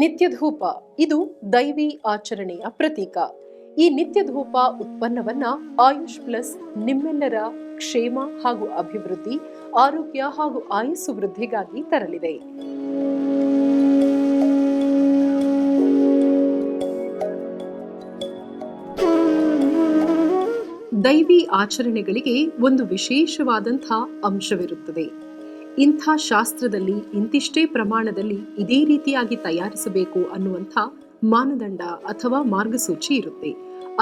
ನಿತ್ಯಧೂಪ ಇದು ದೈವಿ ಆಚರಣೆಯ ಪ್ರತೀಕ. ಈ ನಿತ್ಯಧೂಪ ಉತ್ಪನ್ನವನ್ನ ಆಯುಷ್ ಪ್ಲಸ್ ನಿಮ್ಮೆಲ್ಲರ ಕ್ಷೇಮ ಹಾಗೂ ಅಭಿವೃದ್ಧಿ, ಆರೋಗ್ಯ ಹಾಗೂ ಆಯುಸ್ಸು ವೃದ್ಧಿಗಾಗಿ ತರಲಿದೆ. ದೈವಿ ಆಚರಣೆಗಳಿಗೆ ಒಂದು ವಿಶೇಷವಾದಂಥ ಅಂಶವಿರುತ್ತದೆ. ಇಂಥ ಶಾಸ್ತ್ರದಲ್ಲಿ ಇಂತಿಷ್ಟೇ ಪ್ರಮಾಣದಲ್ಲಿ ಇದೇ ರೀತಿಯಾಗಿ ತಯಾರಿಸಬೇಕು ಅನ್ನುವಂಥ ಮಾನದಂಡ ಅಥವಾ ಮಾರ್ಗಸೂಚಿ ಇರುತ್ತೆ.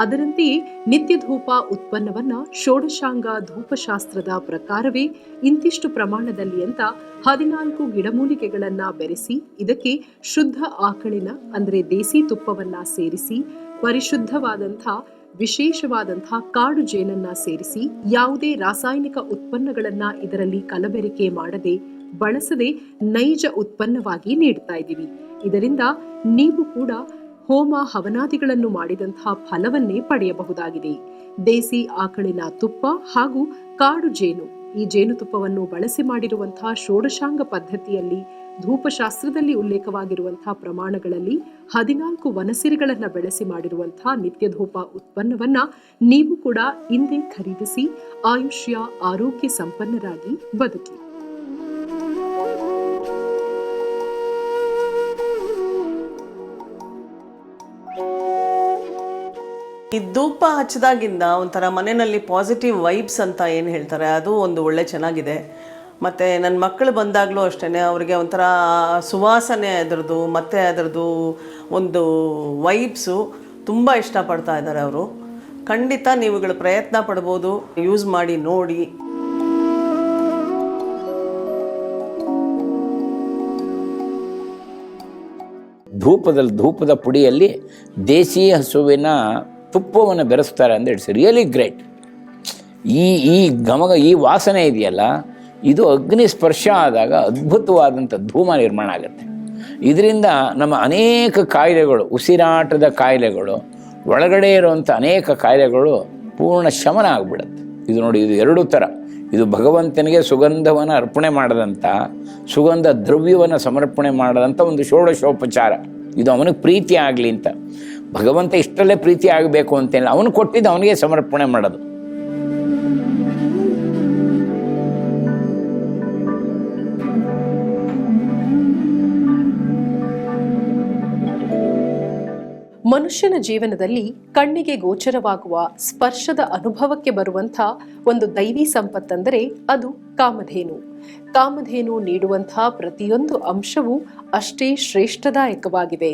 ಅದರಂತೆಯೇ ನಿತ್ಯಧೂಪ ಉತ್ಪನ್ನವನ್ನ ಷೋಡಶಾಂಗ ಧೂಪಶಾಸ್ತ್ರದ ಪ್ರಕಾರವೇ ಇಂತಿಷ್ಟು ಪ್ರಮಾಣದಲ್ಲಿ ಅಂತ 14 ಗಿಡಮೂಲಿಕೆಗಳನ್ನ ಬೆರೆಸಿ ಇದಕ್ಕೆ ಶುದ್ಧ ಆಕಳಿನ ಅಂದರೆ ದೇಸಿ ತುಪ್ಪವನ್ನ ಸೇರಿಸಿ ಪರಿಶುದ್ಧವಾದಂಥ ವಿಶೇಷವಾದಂಥ ಕಾಡು ಜೇನನ್ನ ಸೇರಿಸಿ ಯಾವುದೇ ರಾಸಾಯನಿಕ ಉತ್ಪನ್ನಗಳನ್ನ ಇದರಲ್ಲಿ ಕಲಬೆರಕೆ ಮಾಡದೆ ಬಳಸದೆ ನೈಜ ಉತ್ಪನ್ನವಾಗಿ ನೀಡ್ತಾ ಇದ್ದೀವಿ. ಇದರಿಂದ ನೀವು ಕೂಡ ಹೋಮ ಹವನಾದಿಗಳನ್ನು ಮಾಡಿದಂತಹ ಫಲವನ್ನೇ ಪಡೆಯಬಹುದಾಗಿದೆ. ದೇಸಿ ಆಕಳಿನ ತುಪ್ಪ ಹಾಗೂ ಕಾಡು ಜೇನು, ಈ ಜೇನುತುಪ್ಪವನ್ನು ಬಳಸಿ ಮಾಡಿರುವಂತಹ ಷೋಡಶಾಂಗ ಪದ್ಧತಿಯಲ್ಲಿ ಧೂಪಶಾಸ್ತ್ರದಲ್ಲಿ ಉಲ್ಲೇಖವಾಗಿರುವಂತಹ ಪ್ರಮಾಣಗಳಲ್ಲಿ 14 ವನಸಿರಿಗಳನ್ನ ಬೆಳೆಸಿ ಮಾಡಿರುವಂತಹ ನಿತ್ಯಧೂಪ ಉತ್ಪನ್ನವನ್ನ ನೀವು ಕೂಡ ಇಂದೇ ಖರೀದಿಸಿ ಆಯುಷ್ಯ ಆರೋಗ್ಯ ಸಂಪನ್ನರಾಗಿ ಬದುಕಿ. ಈ ಧೂಪ ಹಚ್ಚಿದಾಗಿಂದ ಒಂಥರ ಮನೆಯಲ್ಲಿ ಪಾಸಿಟಿವ್ ವೈಬ್ಸ್ ಅಂತ ಏನು ಹೇಳ್ತಾರೆ, ಅದು ಒಂದು ಒಳ್ಳೆ ಚೆನ್ನಾಗಿದೆ. ಮತ್ತು ನನ್ನ ಮಕ್ಕಳು ಬಂದಾಗಲೂ ಅಷ್ಟೇ, ಅವ್ರಿಗೆ ಒಂಥರ ಸುವಾಸನೆ ಅದರದ್ದು ಮತ್ತು ಅದರದ್ದು ಒಂದು ವೈಬ್ಸು ತುಂಬ ಇಷ್ಟಪಡ್ತಾ ಇದ್ದಾರೆ ಅವರು. ಖಂಡಿತ ನೀವುಗಳು ಪ್ರಯತ್ನ ಪಡ್ಬೋದು, ಯೂಸ್ ಮಾಡಿ ನೋಡಿ. ಧೂಪದ ಪುಡಿಯಲ್ಲಿ ದೇಸಿ ಹಸುವಿನ ತುಪ್ಪವನ್ನು ಬೆರೆಸ್ತಾರೆ ಅಂದರೆ ಇಟ್ಸ್ ರಿಯಲಿ ಗ್ರೇಟ್. ಈ ಘಮಗ, ಈ ವಾಸನೆ ಇದೆಯಲ್ಲ, ಇದು ಅಗ್ನಿ ಸ್ಪರ್ಶ ಆದಾಗ ಅದ್ಭುತವಾದಂಥ ಧೂಮ ನಿರ್ಮಾಣ ಆಗುತ್ತೆ. ಇದರಿಂದ ನಮ್ಮ ಅನೇಕ ಕಾಯಿಲೆಗಳು, ಉಸಿರಾಟದ ಕಾಯಿಲೆಗಳು, ಒಳಗಡೆ ಇರುವಂಥ ಅನೇಕ ಕಾಯಿಲೆಗಳು ಪೂರ್ಣ ಶಮನ ಆಗಿಬಿಡುತ್ತೆ. ಇದು ನೋಡಿ, ಇದು ಎರಡೂ ಥರ. ಇದು ಭಗವಂತನಿಗೆ ಸುಗಂಧವನ್ನು ಅರ್ಪಣೆ ಮಾಡದಂಥ, ಸುಗಂಧ ದ್ರವ್ಯವನ್ನು ಸಮರ್ಪಣೆ ಮಾಡದಂಥ ಒಂದು ಷೋಡಶೋಪಚಾರ. ಇದು ಅವನಿಗೆ ಪ್ರೀತಿ ಆಗಲಿ ಅಂತ. ಭಗವಂತ ಇಷ್ಟರಲ್ಲೇ ಪ್ರೀತಿ ಆಗಬೇಕು ಅಂತೇಳಿ ಅವನು ಕೊಟ್ಟಿದ್ದು ಅವನಿಗೆ ಸಮರ್ಪಣೆ ಮಾಡೋದು. ಮನುಷ್ಯನ ಜೀವನದಲ್ಲಿ ಕಣ್ಣಿಗೆ ಗೋಚರವಾಗುವ ಸ್ಪರ್ಶದ ಅನುಭವಕ್ಕೆ ಬರುವಂಥ ಒಂದು ದೈವಿ ಸಂಪತ್ತೆಂದರೆ ಅದು ಕಾಮಧೇನು. ಕಾಮಧೇನು ನೀಡುವಂತಹ ಪ್ರತಿಯೊಂದು ಅಂಶವೂ ಅಷ್ಟೇ ಶ್ರೇಷ್ಠದಾಯಕವಾಗಿದೆ.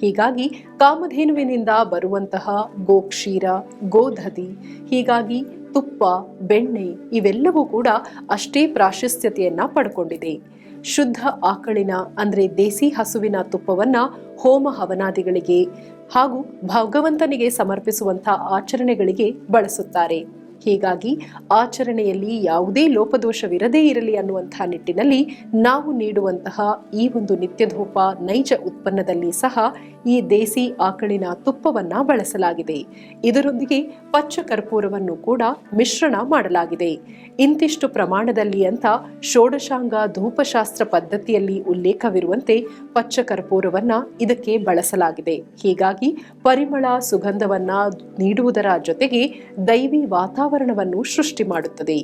ಹೀಗಾಗಿ ಕಾಮಧೇನುವಿನಿಂದ ಬರುವಂತಹ ಗೋಕ್ಷೀರ, ಗೋಧತಿ, ಹೀಗಾಗಿ ತುಪ್ಪ, ಬೆಣ್ಣೆ ಇವೆಲ್ಲವೂ ಕೂಡ ಅಷ್ಟೇ ಪ್ರಾಶಸ್ತ್ಯತೆಯನ್ನ ಪಡ್ಕೊಂಡಿದೆ. ಶುದ್ಧ ಆಕಳಿನ ಅಂದರೆ ದೇಸಿ ಹಸುವಿನ ತುಪ್ಪವನ್ನ ಹೋಮ ಹವನಾದಿಗಳಿಗೆ ಹಾಗೂ ಭಗವಂತನಿಗೆ ಸಮರ್ಪಿಸುವಂತಹ ಆಚರಣೆಗಳಿಗೆ ಬಳಸುತ್ತಾರೆ. ಹೀಗಾಗಿ ಆಚರಣೆಯಲ್ಲಿ ಯಾವುದೇ ಲೋಪದೋಷವಿರದೇ ಇರಲಿ ಅನ್ನುವಂತಹ ನಿಟ್ಟಿನಲ್ಲಿ ನಾವು ನೀಡುವಂತಹ ಈ ಒಂದು ನಿತ್ಯಧೂಪ ನೈಜ ಉತ್ಪನ್ನದಲ್ಲಿ ಸಹ ಈ ದೇಸಿ ಆಕಳಿನ ತುಪ್ಪವನ್ನ ಬಳಸಲಾಗಿದೆ. ಇದರೊಂದಿಗೆ ಪಚ್ಚ ಕರ್ಪೂರವನ್ನು ಕೂಡ ಮಿಶ್ರಣ ಮಾಡಲಾಗಿದೆ. ಇಂತಿಷ್ಟು ಪ್ರಮಾಣದಲ್ಲಿ ಅಂತ ಷೋಡಶಾಂಗ ಧೂಪಶಾಸ್ತ್ರ ಪದ್ಧತಿಯಲ್ಲಿ ಉಲ್ಲೇಖವಿರುವಂತೆ ಪಚ್ಚ ಕರ್ಪೂರವನ್ನ ಇದಕ್ಕೆ ಬಳಸಲಾಗಿದೆ. ಹೀಗಾಗಿ ಪರಿಮಳ ಸುಗಂಧವನ್ನ ನೀಡುವುದರ ಜೊತೆಗೆ ದೈವಿ ವಾತಾವರಣವನ್ನು ಸೃಷ್ಟಿ ಮಾಡುತ್ತದೆ.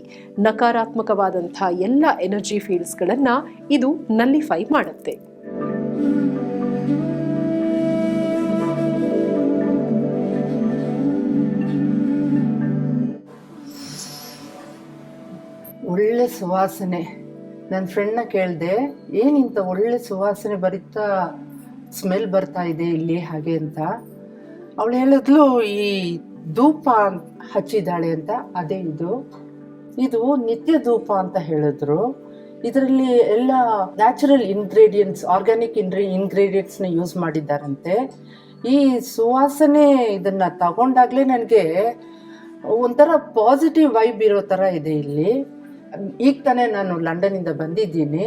ನಕಾರಾತ್ಮಕವಾದಂತಹ ಎಲ್ಲ ಎನರ್ಜಿ ಫೀಲ್ಡ್ಸ್ಗಳನ್ನ ಇದು ನಲ್ಲಿಫೈ ಮಾಡುತ್ತೆ. ಒಳ್ಳೆ ಸುವಾಸನೆ. ನನ್ನ ಫ್ರೆಂಡ್ನ ಕೇಳಿದೆ, ಏನಿಂತ ಒಳ್ಳೆ ಸುವಾಸನೆ ಬರೀತಾ ಸ್ಮೆಲ್ ಬರ್ತಾ ಇದೆ ಇಲ್ಲಿ ಹಾಗೆ ಅಂತ. ಅವಳು ಹೇಳಿದ್ಲು, ಈ ಧೂಪ ಹಚ್ಚಿದ್ದಾಳೆ ಅಂತ. ಅದೇ ಇದು ನಿತ್ಯ ಧೂಪ ಅಂತ ಹೇಳಿದ್ರು. ಇದರಲ್ಲಿ ಎಲ್ಲ ನ್ಯಾಚುರಲ್ ಇಂಗ್ರೀಡಿಯೆಂಟ್ಸ್, ಆರ್ಗ್ಯಾನಿಕ್ ಇಂಗ್ರೀಡಿಯೆಂಟ್ಸ್ನ ಯೂಸ್ ಮಾಡಿದ್ದಾರಂತೆ. ಈ ಸುವಾಸನೆ ಇದನ್ನ ತಗೊಂಡಾಗ್ಲೇ ನನಗೆ ಒಂಥರ ಪಾಸಿಟಿವ್ ವೈಬ್ ಇರೋ ಥರ ಇದೆ ಇಲ್ಲಿ. ಈಗ ತಾನೇ ನಾನು ಲಂಡನ್ನಿಂದ ಬಂದಿದ್ದೀನಿ.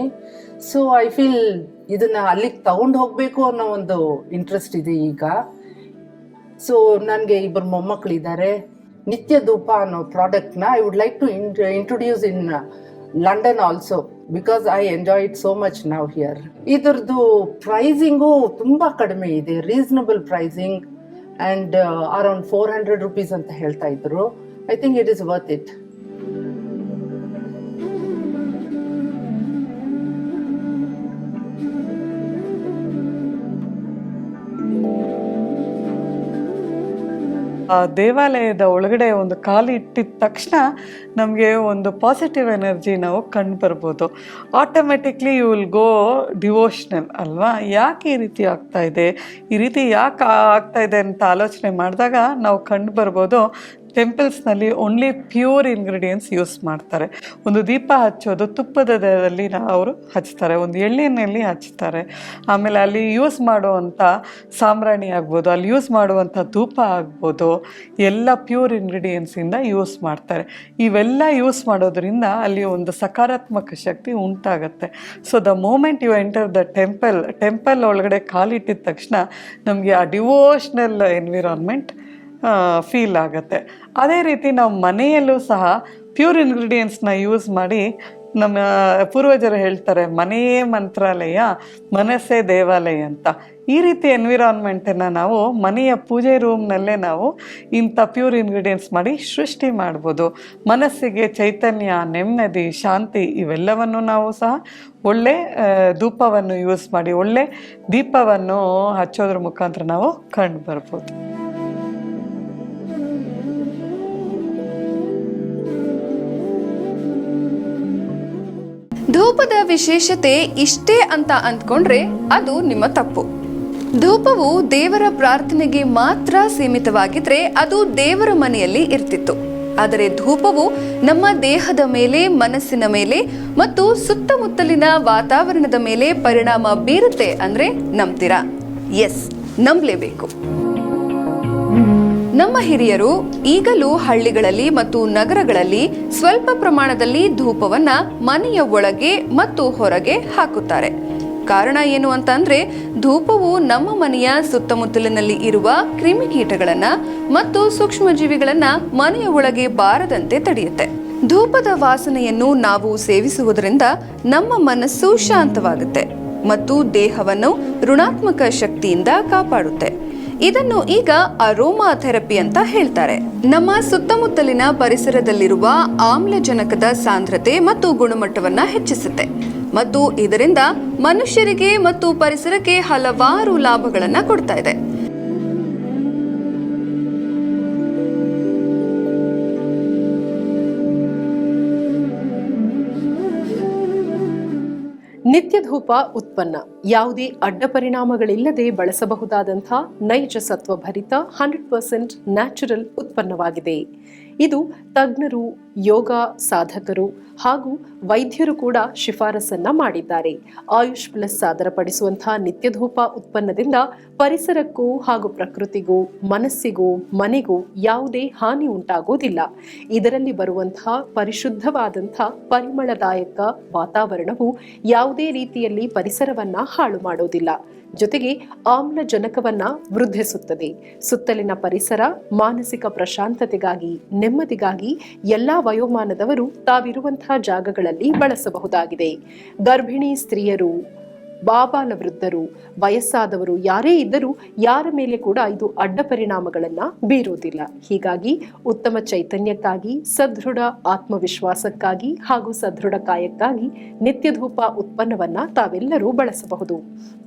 ಸೊ ಐ ಫೀಲ್ ಇದನ್ನ ಅಲ್ಲಿಗೆ ತಗೊಂಡು ಹೋಗಬೇಕು ಅನ್ನೋ ಒಂದು ಇಂಟ್ರೆಸ್ಟ್ ಇದೆ ಈಗ. ಸೊ ನನಗೆ 2 ಮೊಮ್ಮಕ್ಕಳಿದ್ದಾರೆ. ನಿತ್ಯ ಧೂಪ ಅನ್ನೋ ಪ್ರಾಡಕ್ಟ್ನ I would like to introduce in London also, because I enjoy it so much now here. ಇದ್ರದ್ದು ಪ್ರೈಸಿಂಗು ತುಂಬಾ ಕಡಿಮೆ ಇದೆ, reasonable pricing, and around 400 rupees ಅಂತ ಹೇಳ್ತಾ ಇದ್ರು. I think it is worth it. ಆ ದೇವಾಲಯದ ಒಳಗಡೆ ಒಂದು ಕಾಲು ಇಟ್ಟಿದ ತಕ್ಷಣ ನಮಗೆ ಒಂದು ಪಾಸಿಟಿವ್ ಎನರ್ಜಿ ನಾವು ಕಂಡು ಬರ್ಬೋದು. Automatically you will go devotional ಅಲ್ವಾ. ಯಾಕೆ ಈ ರೀತಿ ಆಗ್ತಾ ಇದೆ, ಈ ರೀತಿ ಯಾಕೆ ಆಗ್ತಾ ಇದೆ ಅಂತ ಆಲೋಚನೆ ಮಾಡಿದಾಗ ನಾವು ಕಂಡು ಬರ್ಬೋದು, ಟೆಂಪಲ್ಸ್ನಲ್ಲಿ ಓನ್ಲಿ ಪ್ಯೂರ್ ಇಂಗ್ರೀಡಿಯೆಂಟ್ಸ್ ಯೂಸ್ ಮಾಡ್ತಾರೆ. ಒಂದು ದೀಪ ಹಚ್ಚೋದು ತುಪ್ಪದಲ್ಲಿ ಅವರು ಹಚ್ತಾರೆ, ಒಂದು ಎಳ್ಳಿನಲ್ಲಿ ಹಚ್ತಾರೆ. ಆಮೇಲೆ ಅಲ್ಲಿ ಯೂಸ್ ಮಾಡುವಂಥ ಸಾಂಬ್ರಾಣಿ ಆಗ್ಬೋದು, ಅಲ್ಲಿ ಯೂಸ್ ಮಾಡುವಂಥ ಧೂಪ ಆಗ್ಬೋದು, ಎಲ್ಲ ಪ್ಯೂರ್ ಇಂಗ್ರೀಡಿಯೆಂಟ್ಸಿಂದ ಯೂಸ್ ಮಾಡ್ತಾರೆ. ಇವೆಲ್ಲ ಯೂಸ್ ಮಾಡೋದ್ರಿಂದ ಅಲ್ಲಿ ಒಂದು ಸಕಾರಾತ್ಮಕ ಶಕ್ತಿ ಉಂಟಾಗತ್ತೆ. So the moment you enter the temple ಒಳಗಡೆ ಕಾಲಿಟ್ಟಿದ ತಕ್ಷಣ ನಮಗೆ ಆ ಡಿವೋಷ್ನಲ್ ಎನ್ವಿರಾನ್ಮೆಂಟ್ ಫೀಲ್ ಆಗುತ್ತೆ. ಅದೇ ರೀತಿ ನಾವು ಮನೆಯಲ್ಲೂ ಸಹ ಪ್ಯೂರ್ ಇಂಗ್ರೀಡಿಯೆಂಟ್ಸ್ನ ಯೂಸ್ ಮಾಡಿ, ನಮ್ಮ ಪೂರ್ವಜರು ಹೇಳ್ತಾರೆ ಮನೆಯೇ ಮಂತ್ರಾಲಯ, ಮನಸ್ಸೇ ದೇವಾಲಯ ಅಂತ. ಈ ರೀತಿ ಎನ್ವಿರಾನ್ಮೆಂಟನ್ನು ನಾವು ಮನೆಯ ಪೂಜೆ ರೂಮ್ನಲ್ಲೇ ನಾವು ಇಂಥ ಪ್ಯೂರ್ ಇಂಗ್ರೀಡಿಯೆಂಟ್ಸ್ ಮಾಡಿ ಸೃಷ್ಟಿ ಮಾಡ್ಬೋದು. ಮನಸ್ಸಿಗೆ ಚೈತನ್ಯ, ನೆಮ್ಮದಿ, ಶಾಂತಿ ಇವೆಲ್ಲವನ್ನು ನಾವು ಸಹ ಒಳ್ಳೆ ಧೂಪವನ್ನು ಯೂಸ್ ಮಾಡಿ, ಒಳ್ಳೆ ದೀಪವನ್ನು ಹಚ್ಚೋದ್ರ ಮುಖಾಂತರ ನಾವು ಕಂಡು ಬರ್ಬೋದು. ಧೂಪದ ವಿಶೇಷತೆ ಇಷ್ಟೇ ಅಂತ ಅಂದ್ಕೊಂಡ್ರೆ ಅದು ನಿಮ್ಮ ತಪ್ಪು. ಧೂಪವು ದೇವರ ಪ್ರಾರ್ಥನೆಗೆ ಮಾತ್ರ ಸೀಮಿತವಾಗಿದ್ರೆ ಅದು ದೇವರ ಮನೆಯಲ್ಲಿ ಇರ್ತಿತ್ತು. ಆದರೆ ಧೂಪವು ನಮ್ಮ ದೇಹದ ಮೇಲೆ, ಮನಸ್ಸಿನ ಮೇಲೆ ಮತ್ತು ಸುತ್ತಮುತ್ತಲಿನ ವಾತಾವರಣದ ಮೇಲೆ ಪರಿಣಾಮ ಬೀರುತ್ತೆ ಅಂದ್ರೆ ನಂಬ್ತೀರಾ? ಎಸ್, ನಂಬಲೇಬೇಕು. ನಮ್ಮ ಹಿರಿಯರು ಈಗಲೂ ಹಳ್ಳಿಗಳಲ್ಲಿ ಮತ್ತು ನಗರಗಳಲ್ಲಿ ಸ್ವಲ್ಪ ಪ್ರಮಾಣದಲ್ಲಿ ಧೂಪವನ್ನ ಮನೆಯ ಒಳಗೆ ಮತ್ತು ಹೊರಗೆ ಹಾಕುತ್ತಾರೆ. ಕಾರಣ ಏನು ಅಂತಂದ್ರೆ, ಧೂಪವು ನಮ್ಮ ಮನೆಯ ಸುತ್ತಮುತ್ತಲಿನಲ್ಲಿ ಇರುವ ಕ್ರಿಮಿಕೀಟಗಳನ್ನ ಮತ್ತು ಸೂಕ್ಷ್ಮಜೀವಿಗಳನ್ನ ಮನೆಯ ಒಳಗೆ ಬಾರದಂತೆ ತಡೆಯುತ್ತೆ. ಧೂಪದ ವಾಸನೆಯನ್ನು ನಾವು ಸೇವಿಸುವುದರಿಂದ ನಮ್ಮ ಮನಸ್ಸು ಶಾಂತವಾಗುತ್ತೆ ಮತ್ತು ದೇಹವನ್ನು ಋಣಾತ್ಮಕ ಶಕ್ತಿಯಿಂದ ಕಾಪಾಡುತ್ತೆ. ಇದನ್ನು ಈಗ ಅರೋಮಾ ಥೆರಪಿ ಅಂತ ಹೇಳ್ತಾರೆ. ನಮ್ಮ ಸುತ್ತಮುತ್ತಲಿನ ಪರಿಸರದಲ್ಲಿರುವ ಆಮ್ಲಜನಕದ ಸಾಂದ್ರತೆ ಮತ್ತು ಗುಣಮಟ್ಟವನ್ನ ಹೆಚ್ಚಿಸುತ್ತೆ ಮತ್ತು ಇದರಿಂದ ಮನುಷ್ಯರಿಗೆ ಮತ್ತು ಪರಿಸರಕ್ಕೆ ಹಲವಾರು ಲಾಭಗಳನ್ನ ಕೊಡ್ತಾ ಇದೆ. ನಿತ್ಯ ಧೂಪ ಉತ್ಪನ್ನ ಯಾವುದೇ ಅಡ್ಡ ಪರಿಣಾಮಗಳಿಲ್ಲದೆ ಬಳಸಬಹುದಾದಂಥ ನೈಜ ಸತ್ವಭರಿತ 100% ನ್ಯಾಚುರಲ್ ಉತ್ಪನ್ನವಾಗಿದೆ. ಇದು ತಜ್ಞರು, ಯೋಗ ಸಾಧಕರು ಹಾಗೂ ವೈದ್ಯರು ಕೂಡ ಶಿಫಾರಸನ್ನ ಮಾಡಿದ್ದಾರೆ. ಆಯುಷ್ ಪ್ಲಸ್ ಸಾದರಪಡಿಸುವಂತಹ ನಿತ್ಯ ಧೂಪ ಉತ್ಪನ್ನದಿಂದ ಪರಿಸರಕ್ಕೂ ಹಾಗೂ ಪ್ರಕೃತಿಗೂ, ಮನಸ್ಸಿಗೂ, ಮನೆಗೂ ಯಾವುದೇ ಹಾನಿ ಉಂಟಾಗುವುದಿಲ್ಲ. ಇದರಲ್ಲಿ ಬರುವಂತಹ ಪರಿಶುದ್ಧವಾದಂತಹ ಪರಿಮಳದಾಯಕ ವಾತಾವರಣವು ಯಾವುದೇ ರೀತಿಯಲ್ಲಿ ಪರಿಸರವನ್ನ ಹಾಳು ಮಾಡೋದಿಲ್ಲ. ಜೊತೆಗೆ ಆಮ್ಲಜನಕವನ್ನ ವೃದ್ಧಿಸುತ್ತದೆ. ಸುತ್ತಲಿನ ಪರಿಸರ ಮಾನಸಿಕ ಪ್ರಶಾಂತತೆಗಾಗಿ, ನೆಮ್ಮದಿಗಾಗಿ ಎಲ್ಲಾ ವಯೋಮಾನದವರು ತಾವಿರುವಂತಹ ಜಾಗಗಳಲ್ಲಿ ಬಳಸಬಹುದಾಗಿದೆ. ಗರ್ಭಿಣಿ ಸ್ತ್ರೀಯರು, ಬಾಬಾಲ ವೃದ್ಧರು, ವಯಸ್ಸಾದವರು ಯಾರೇ ಇದ್ದರೂ ಯಾರ ಮೇಲೆ ಕೂಡ ಇದು ಅಡ್ಡ ಪರಿಣಾಮಗಳನ್ನ ಬೀರುವುದಿಲ್ಲ. ಹೀಗಾಗಿ ಉತ್ತಮ ಚೈತನ್ಯಕ್ಕಾಗಿ, ಸದೃಢ ಆತ್ಮವಿಶ್ವಾಸಕ್ಕಾಗಿ ಹಾಗೂ ಸದೃಢ ಕಾಯಕ್ಕಾಗಿ ನಿತ್ಯ ಧೂಪ ಉತ್ಪನ್ನವನ್ನ ತಾವೆಲ್ಲರೂ ಬಳಸಬಹುದು.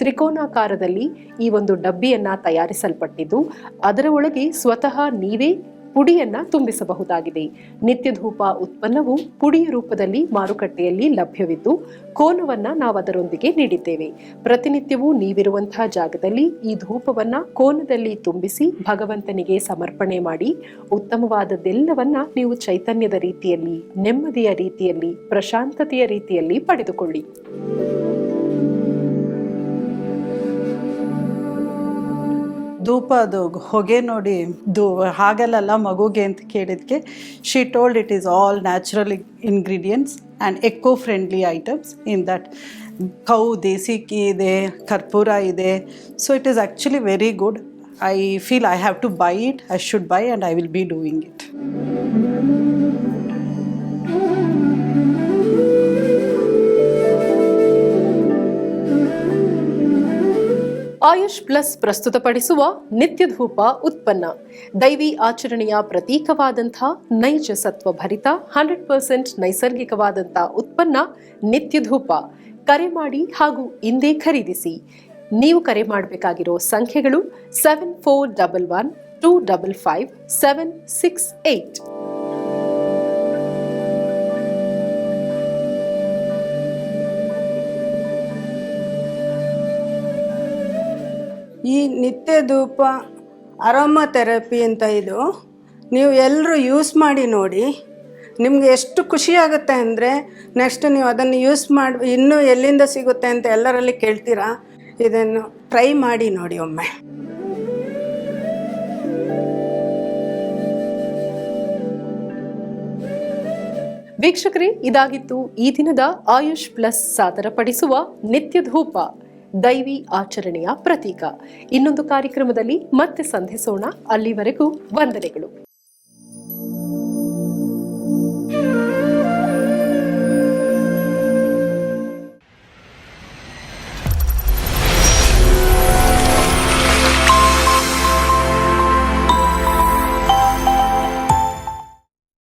ತ್ರಿಕೋನಾಕಾರದಲ್ಲಿ ಈ ಒಂದು ಡಬ್ಬಿಯನ್ನ ತಯಾರಿಸಲ್ಪಟ್ಟಿದ್ದು, ಅದರ ಒಳಗೆ ಸ್ವತಃ ನೀವೇ ಪುಡಿಯನ್ನ ತುಂಬಿಸಬಹುದಾಗಿದೆ. ನಿತ್ಯ ಧೂಪ ಉತ್ಪನ್ನವು ಪುಡಿಯ ರೂಪದಲ್ಲಿ ಮಾರುಕಟ್ಟೆಯಲ್ಲಿ ಲಭ್ಯವಿದ್ದು, ಕೋನವನ್ನ ನಾವು ಅದರೊಂದಿಗೆ ನೀಡಿದ್ದೇವೆ. ಪ್ರತಿನಿತ್ಯವೂ ನೀವಿರುವಂತಹ ಜಾಗದಲ್ಲಿ ಈ ಧೂಪವನ್ನ ಕೋನದಲ್ಲಿ ತುಂಬಿಸಿ ಭಗವಂತನಿಗೆ ಸಮರ್ಪಣೆ ಮಾಡಿ ಉತ್ತಮವಾದದ್ದೆಲ್ಲವನ್ನ ನೀವು ಚೈತನ್ಯದ ರೀತಿಯಲ್ಲಿ, ನೆಮ್ಮದಿಯ ರೀತಿಯಲ್ಲಿ, ಪ್ರಶಾಂತತೆಯ ರೀತಿಯಲ್ಲಿ ಪಡೆದುಕೊಳ್ಳಿ. ಧೂಪ ಅದು ಹೊಗೆ ನೋಡಿ ಹಾಗಲ್ಲ ಮಗುಗೆ ಅಂತ ಕೇಳಿದ್ಕೆ she told it is all natural ingredients and eco friendly items. In that cow desi ghee ಇದೆ, ಕರ್ಪೂರ ಇದೆ. So it is actually very good. I feel I have to buy it. I should buy and I will be doing it. Ayush plus ಪ್ರಸ್ತುತಪಡಿಸುವ ನಿತ್ಯ ಧೂಪ ಉತ್ಪನ್ನ ದೈವಿ ಆಚರಣೆಯ ಪ್ರತೀಕವಾದಂಥ ನೈಜ ಸತ್ವ ಭರಿತ 100% ನೈಸರ್ಗಿಕವಾದಂಥ ಉತ್ಪನ್ನ ನಿತ್ಯ ಧೂಪ. ಕರೆ ಮಾಡಿ ಹಾಗೂ ಇಂದೇ ಖರೀದಿಸಿ. ನೀವು ಕರೆ ಮಾಡಬೇಕಾಗಿರೋ ಸಂಖ್ಯೆಗಳು 7411255768. ಈ ನಿತ್ಯ ಧೂಪ ಅರೋಮಾ ಥೆರಪಿ ಅಂತ ಇದು ನೀವು ಎಲ್ಲರೂ ಯೂಸ್ ಮಾಡಿ ನೋಡಿ. ನಿಮಗೆ ಎಷ್ಟು ಖುಷಿಯಾಗುತ್ತೆ ಅಂದರೆ ನೆಕ್ಸ್ಟ್ ನೀವು ಅದನ್ನು ಯೂಸ್ ಮಾಡಿ ಇನ್ನೂ ಎಲ್ಲಿಂದ ಸಿಗುತ್ತೆ ಅಂತ ಎಲ್ಲರಲ್ಲಿ ಕೇಳ್ತೀರಾ. ಇದನ್ನು ಟ್ರೈ ಮಾಡಿ ನೋಡಿ ಒಮ್ಮೆ. ವೀಕ್ಷಕರೇ, ಇದಾಗಿತ್ತು ಈ ದಿನದ ಆಯುಷ್ ಪ್ಲಸ್ ಸಾದರಪಡಿಸುವ ನಿತ್ಯ ಧೂಪ ದೈವಿ ಆಚರಣೆಯ ಪ್ರತೀಕ. ಇನ್ನೊಂದು ಕಾರ್ಯಕ್ರಮದಲ್ಲಿ ಮತ್ತೆ ಸಂಧಿಸೋಣ. ಅಲ್ಲಿವರೆಗೂ ವಂದನೆಗಳು.